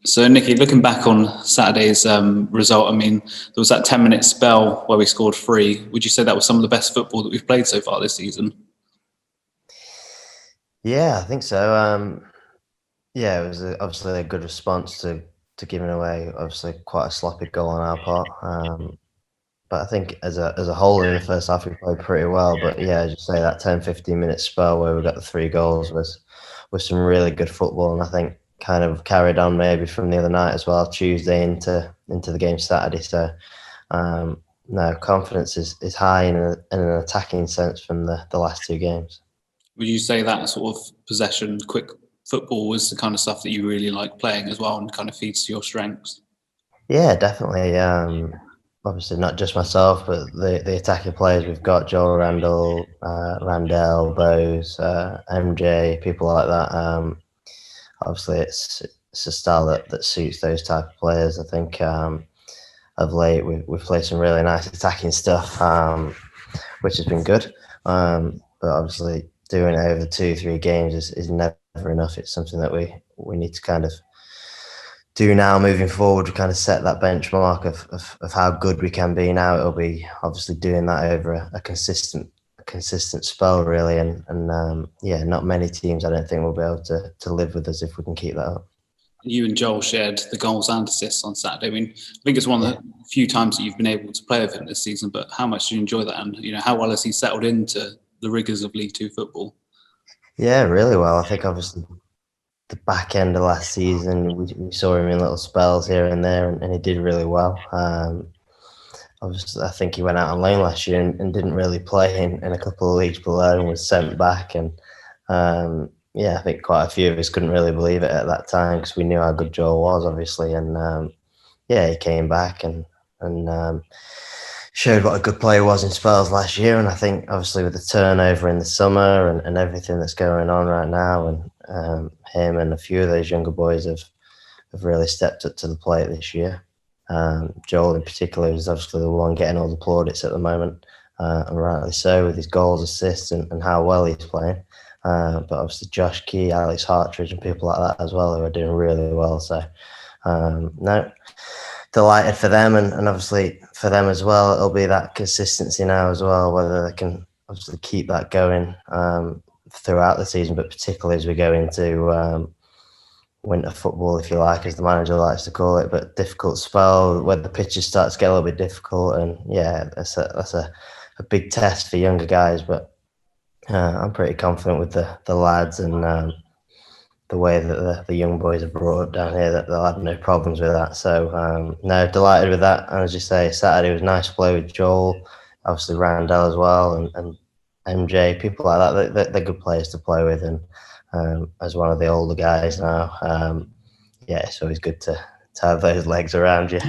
So, Nicky, looking back on Saturday's result, I mean, there was that 10-minute spell where we scored three. Would you say that was some of the best football that we've played so far this season? Yeah, I think so. Yeah, it was obviously a good response to giving away obviously quite a sloppy goal on our part. But I think as a whole in the first half we played pretty well. But yeah, as you say, that 10-15 minute spell where we got the three goals was some really good football, and I think kind of carried on maybe from the other night as well, Tuesday into the game Saturday. So no, confidence is high in an attacking sense from the last two games. Would you say that sort of possession, quick football was the kind of stuff that you really like playing as well and kind of feeds to your strengths? Yeah, definitely. Obviously, not just myself, but the attacking players we've got: Joel Randall, Randell, Bose, MJ, people like that. Obviously, it's a style that suits those type of players. I think of late we've played some really nice attacking stuff, which has been good. But obviously, doing it over 2-3 games is never enough. It's something that we need to kind of do now moving forward to kind of set that benchmark of how good we can be now. It'll be obviously doing that over a consistent spell really, and yeah, not many teams I don't think will be able to live with us if we can keep that up. You and Joel shared the goals and assists on Saturday. I mean, I think it's one of Yeah. the few times that you've been able to play with him this season, but how much do you enjoy that? And, how well has he settled into the rigours of League Two football? Yeah, really well. I think obviously the back end of last season we saw him in little spells here and there, and he did really well. Obviously, I think he went out on loan last year and didn't really play in a couple of leagues below and was sent back. And yeah, I think quite a few of us couldn't really believe it at that time because we knew how good Joel was, obviously. And yeah, he came back and showed what a good player was in spells last year. And I think obviously with the turnover in the summer and everything that's going on right now, and him and a few of those younger boys have really stepped up to the plate this year. Joel in particular is obviously the one getting all the plaudits at the moment, and rightly so, with his goals, assists, and how well he's playing. But obviously Josh Key, Alex Hartridge, and people like that as well who are doing really well. So no, delighted for them, and obviously for them as well, it'll be that consistency now as well, whether they can obviously keep that going throughout the season, but particularly as we go into winter football, if you like, as the manager likes to call it, but difficult spell where the pitches start to get a little bit difficult, and yeah, that's a big test for younger guys. But I'm pretty confident with the lads and the way that the young boys are brought up down here that they'll have no problems with that. So no, delighted with that. And as you say, Saturday was nice play with Joel, obviously Randall as well, and MJ, people like that. They're good players to play with, and as one of the older guys now, yeah, it's always good to have those legs around you.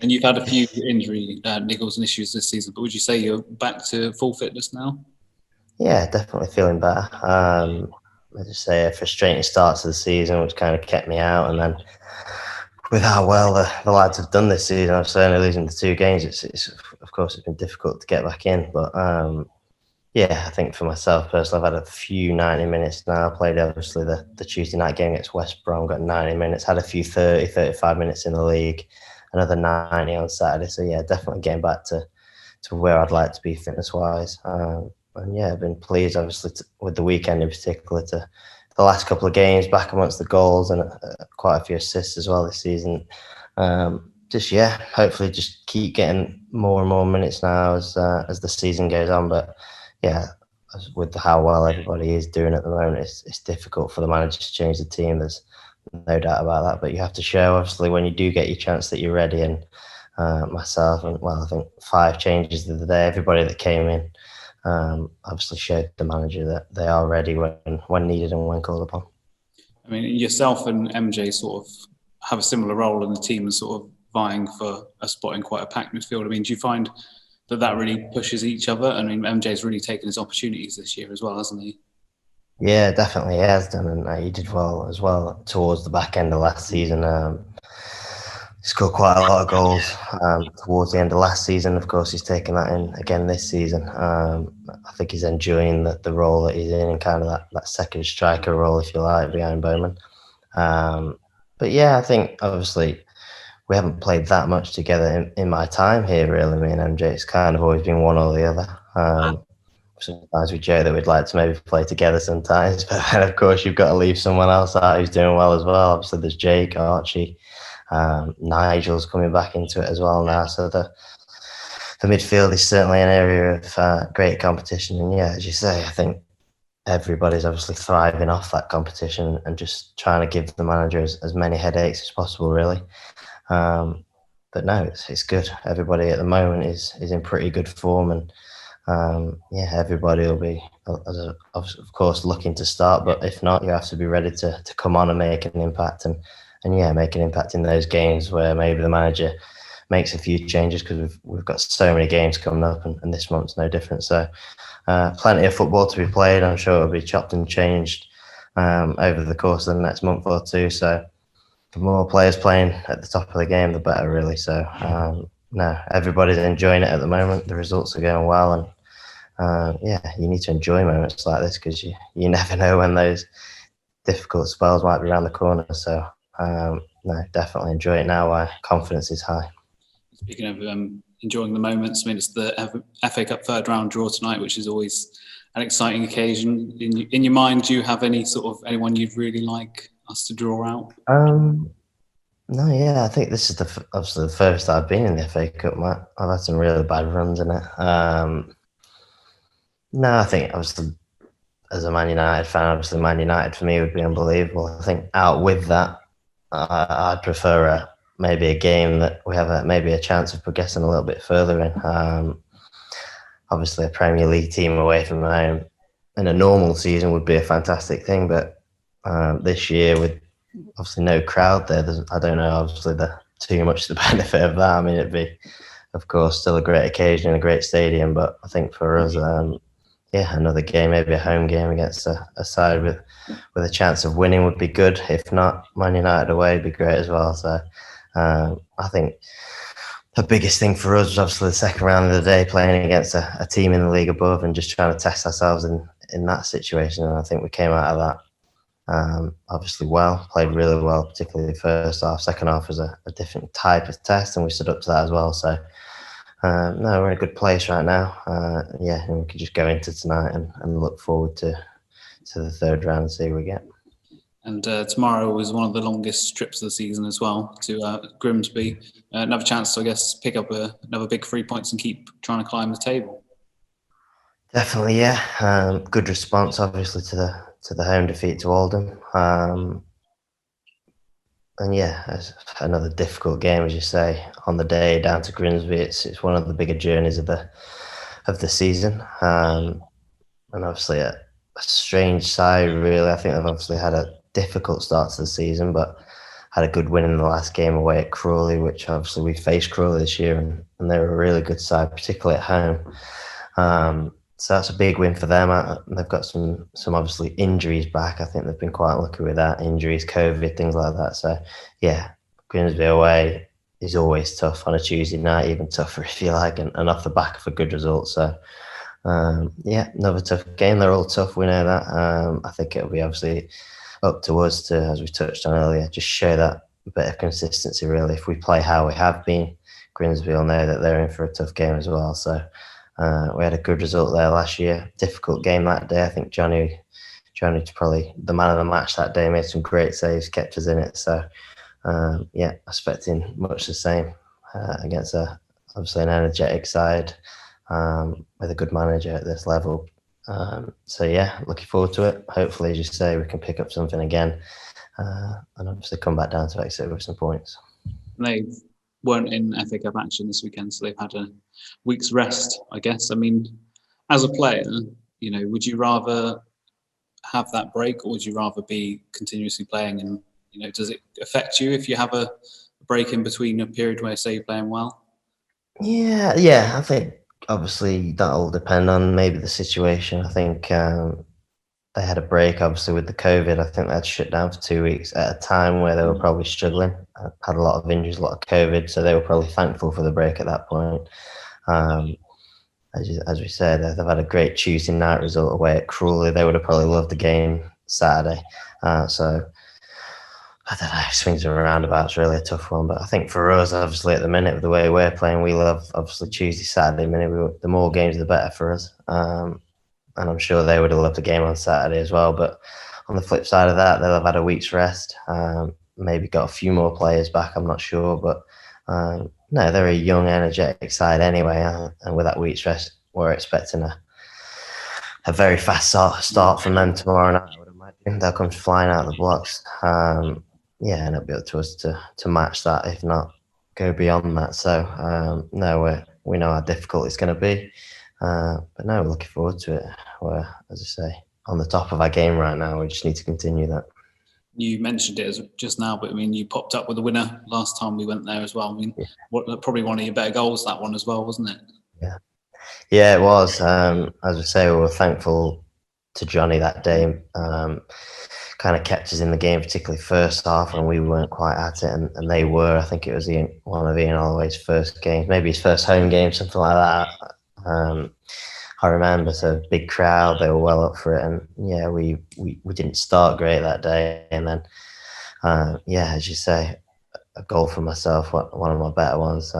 And you've had a few injury niggles and issues this season, but would you say you're back to full fitness now? Yeah, definitely feeling better. I just say a frustrating start to the season, which kind of kept me out, and then with how well the lads have done this season, I've certainly losing the 2 games. It's of course it's been difficult to get back in, but yeah, I think for myself personally, I've had a few 90 minutes now. I played obviously the Tuesday night game against West Brom, got 90 minutes, had a few 30, 35 minutes in the league, another 90 on Saturday. So yeah, definitely getting back to where I'd like to be fitness wise. And yeah, I've been pleased obviously with the weekend in particular, to the last couple of games back amongst the goals, and quite a few assists as well this season. Just yeah, hopefully just keep getting more and more minutes now as the season goes on. But yeah, with how well everybody is doing at the moment, it's difficult for the manager to change the team. There's no doubt about that. But you have to show, obviously, when you do get your chance, that you're ready. And myself and, well, I think 5 changes the other day. Everybody that came in obviously showed the manager that they are ready when needed and when called upon. I mean, yourself and MJ sort of have a similar role in the team and sort of vying for a spot in quite a packed midfield. I mean, do you find that really pushes each other? I mean, MJ's really taken his opportunities this year as well, hasn't he? Yeah, definitely he has done, and he did well as well towards the back end of last season. He scored quite a lot of goals towards the end of last season. Of course, he's taken that in again this season. I think he's enjoying the role that he's in, and kind of that second striker role, if you like, behind Bowman. But yeah, I think obviously we haven't played that much together in my time here, really. Me and MJ, it's kind of always been one or the other. Sometimes we joke that we'd like to maybe play together sometimes, but then of course you've got to leave someone else out who's doing well as well. Obviously, there's Jake, Archie, Nigel's coming back into it as well now. So the midfield is certainly an area of great competition. And yeah, as you say, I think everybody's obviously thriving off that competition and just trying to give the manager as many headaches as possible, really. But no, it's good. Everybody at the moment is in pretty good form, and yeah, everybody will be, of course, looking to start. But if not, you have to be ready to come on and make an impact, and yeah, make an impact in those games where maybe the manager makes a few changes, because we've got so many games coming up, and this month's no different. So plenty of football to be played. I'm sure it'll be chopped and changed over the course of the next month or two. So the more players playing at the top of the game, the better, really. So no, everybody's enjoying it at the moment. The results are going well, and yeah, you need to enjoy moments like this, because you never know when those difficult spells might be around the corner. So no, definitely enjoy it now while confidence is high. Speaking of enjoying the moments, I mean, it's the FA Cup third round draw tonight, which is always an exciting occasion. In your mind, do you have any sort of anyone you'd really like us to draw out? No, yeah, I think this is obviously the first I've been in the FA Cup, Matt. I've had some really bad runs in it. No, I think obviously as a Man United fan, obviously Man United for me would be unbelievable. I think out with that, I'd prefer maybe a game that we have maybe a chance of progressing a little bit further in. Obviously, a Premier League team away from home in a normal season would be a fantastic thing, but this year with obviously no crowd there, I don't know obviously too much the benefit of that. I mean, it'd be, of course, still a great occasion in a great stadium, but I think for us, yeah, another game, maybe a home game against a side with a chance of winning would be good. If not, Man United away would be great as well. So I think the biggest thing for us was obviously the second round of the day, playing against a team in the league above and just trying to test ourselves in that situation. And I think we came out of that obviously well, played really well, particularly the first half. Second half was a different type of test, and we stood up to that as well. So no, we're in a good place right now. Yeah, and we can just go into tonight and look forward to the third round and see who we get. And tomorrow was one of the longest trips of the season as well, to Grimsby. Another chance to, I guess, pick up another big 3 points and keep trying to climb the table. Definitely, yeah. Good response, obviously, to the home defeat to Oldham. And yeah, it's another difficult game, as you say, on the day down to Grimsby. It's one of the bigger journeys of the season, and obviously a strange side. Really, I think they've obviously had a difficult start to the season, but had a good win in the last game away at Crawley, which obviously we faced Crawley this year, and they're a really good side, particularly at home. So that's a big win for them. They've got some obviously injuries back. I think they've been quite lucky with that. Injuries, COVID, things like that. So yeah, Grimsby away is always tough on a Tuesday night, even tougher if you like, and off the back of a good result. So yeah, another tough game. They're all tough, we know that. I think it'll be obviously up to us to, as we touched on earlier, just show that bit of consistency really. If we play how we have been, Grimsby will know that they're in for a tough game as well. So we had a good result there last year. Difficult game that day. I think Johnny probably the man of the match that day, made some great saves, kept us in it. So yeah, expecting much the same against obviously an energetic side with a good manager at this level. So yeah, looking forward to it. Hopefully, as you say, we can pick up something again and obviously come back down to Exeter with some points. They weren't in FA Cup action this weekend, so they've had a week's rest, I guess. I mean, as a player, you know, would you rather have that break, or would you rather be continuously playing? And you know, does it affect you if you have a break in between a period where, say, you're playing well? Yeah. I think obviously that'll depend on maybe the situation. I think they had a break, obviously, with the COVID. I think they had shut down for 2 weeks at a time where they were probably struggling. Had a lot of injuries, a lot of COVID, so they were probably thankful for the break at that point. As we said, they've had a great Tuesday night result away at Crawley. They would have probably loved the game Saturday. So I don't know, swings and roundabouts, really a tough one. But I think for us, obviously, at the minute, with the way we're playing, we love, obviously, Tuesday, Saturday minute. The more games, the better for us. And I'm sure they would have loved a game on Saturday as well. But on the flip side of that, they'll have had a week's rest, maybe got a few more players back, I'm not sure. But no, they're a young, energetic side anyway. And with that week's rest, we're expecting a very fast start from them tomorrow night, I would imagine. They'll come flying out of the blocks. Yeah, and it'll be up to us to match that, if not go beyond that. So no, we know how difficult it's going to be, but no, we're looking forward to it. We're, as I say, on the top of our game right now. We just need to continue that. You mentioned it just now, but I mean, you popped up with a winner last time we went there as well. I mean, probably one of your better goals, that one as well, wasn't it? Yeah, it was. As I say, we were thankful to Johnny that day. Kind of kept us in the game, particularly first half when we weren't quite at it, and they were. I think it was one of Ian Holloway's first games, maybe his first home game, something like that. I remember, so big crowd, they were well up for it, and yeah, we didn't start great that day, and then yeah, as you say, a goal for myself, one of my better ones.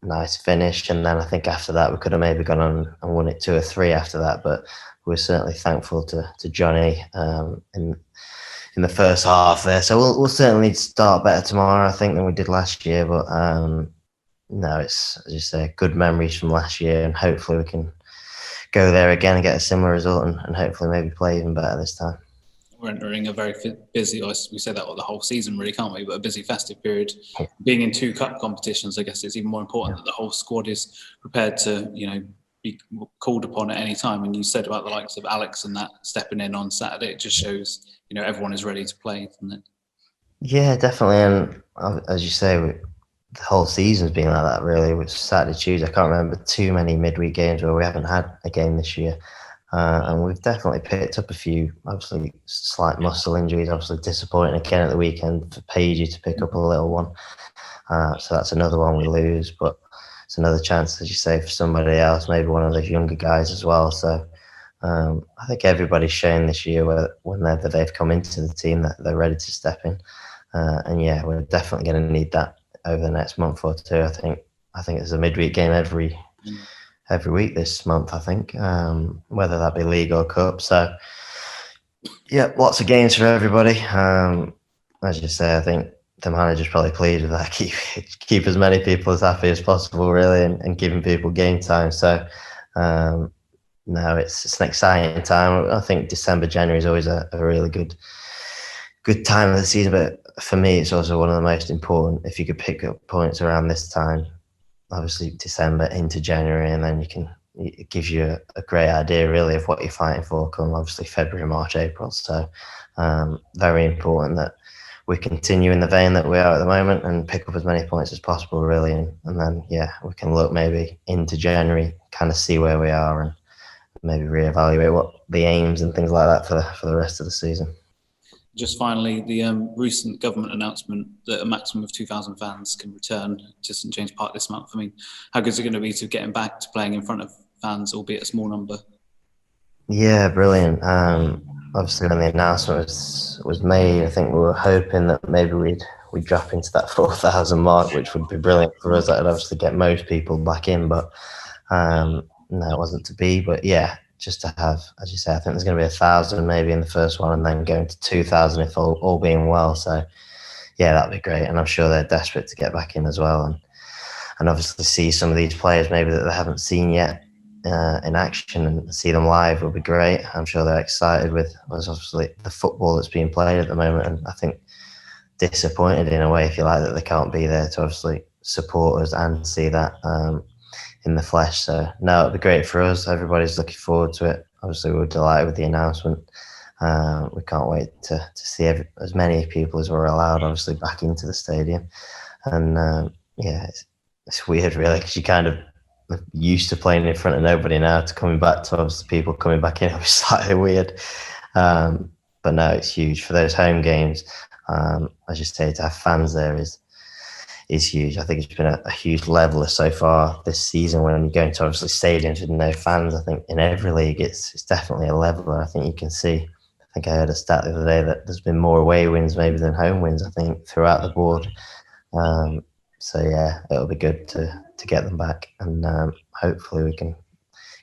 Nice finish, and then I think after that we could have maybe gone on and won it 2 or 3 after that, but we're certainly thankful to Johnny in the first half there. So we'll certainly start better tomorrow, I think, than we did last year. But no, it's, as you say, good memories from last year, and hopefully we can go there again and get a similar result, and hopefully maybe play even better this time. We're entering a very busy, we say that the whole season really, can't we? But a busy festive period. Being in 2 cup competitions, I guess it's even more important that the whole squad is prepared to, be called upon at any time. And you said about the likes of Alex and that stepping in on Saturday, it just shows, everyone is ready to play, doesn't it? Yeah, definitely. And as you say, the whole season's been like that, really. With Saturday, Tuesday, I can't remember too many midweek games where we haven't had a game this year. And we've definitely picked up a few, obviously, slight muscle injuries, obviously disappointing again at the weekend for Pagey to pick up a little one. So that's another one we lose, but it's another chance, as you say, for somebody else, maybe one of those younger guys as well. So I think everybody's shown this year whenever they've come into the team that they're ready to step in. And yeah, we're definitely going to need that over the next month or 2. I think there's a midweek game every week this month, I think, whether that be league or cup. So, yeah, lots of games for everybody. As you say, I think the manager's probably pleased with that. Keep as many people as happy as possible, really, and giving people game time. So, no, it's an exciting time. I think December, January is always a really good time of the season. But for me, it's also one of the most important. If you could pick up points around this time, obviously December into January, and then it gives you a great idea really of what you're fighting for come obviously February, March, April. So very important that we continue in the vein that we are at the moment and pick up as many points as possible, really, and then we can look maybe into January, kind of see where we are, and maybe reevaluate what the aims and things like that for the rest of the season. Just finally, the recent government announcement that a maximum of 2,000 fans can return to St James Park this month. I mean, how good is it going to be to getting back to playing in front of fans, albeit a small number? Yeah, brilliant. Obviously, when the announcement was made, I think we were hoping that maybe we'd drop into that 4,000 mark, which would be brilliant for us. That would obviously get most people back in, but no, it wasn't to be. But yeah, just to have, as you say, I think there's going to be 1,000 maybe in the first one, and then going to 2,000 if all being well. So yeah, that'd be great, and I'm sure they're desperate to get back in as well, and obviously see some of these players maybe that they haven't seen yet in action, and see them live would be great. I'm sure they're excited with obviously the football that's being played at the moment, and I think disappointed in a way, if you like, that they can't be there to obviously support us and see that in the flesh. So no, it'd be great for us. Everybody's looking forward to it. Obviously, we're delighted with the announcement. We can't wait to see as many people as we're allowed, obviously, back into the stadium. And yeah, it's weird, really, because you kind of used to playing in front of nobody now, to coming back to obviously people coming back in. It was slightly weird. But no, it's huge for those home games. As you say, to have fans there is huge. I think it's been a huge leveler so far this season. When you go into obviously stadiums with no fans, I think in every league it's definitely a leveler. I think you can see think I heard a stat the other day that there's been more away wins maybe than home wins, I think, throughout the board. So yeah, it'll be good to get them back, and hopefully we can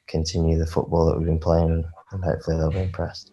continue the football that we've been playing, and hopefully they'll be impressed.